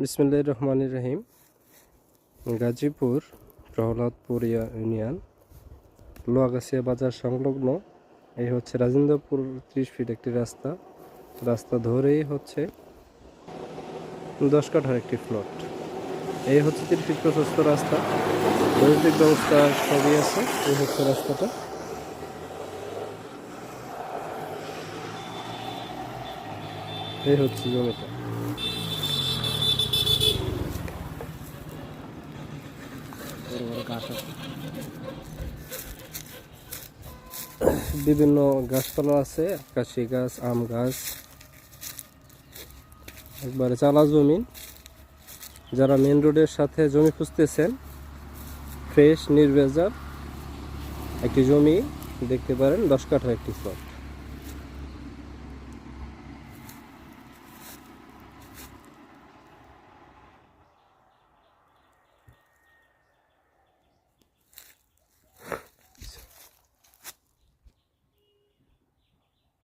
বিসমিল্লাহির রহমানির রহিম। গাজীপুর প্রহ্লাদপুর ইউনিয়ন লোয়াগাছিয়া বাজার সংলগ্ন এই হচ্ছে রাজেন্দ্রপুর 30 ফিট একটি রাস্তা ধরেই হচ্ছে 10 কাঠার একটি প্লট। এই হচ্ছে 30 ফিট প্রশস্ত রাস্তা, বৈদ্যুতিক ব্যবস্থা সবই আছে। এই হচ্ছে রাস্তাটা। এই হচ্ছে জমিটা। বিভিন্ন গাছপালা আছে, আকাশি গাছ, আম গাছ, একবারে চালা জমি। যারা মেন রোডের সাথে জমি খুঁজতেছেন, ফ্রেশ নির্ভেজাল একটি জমি দেখতে পারেন, 10 কাঠার একটি প্লট।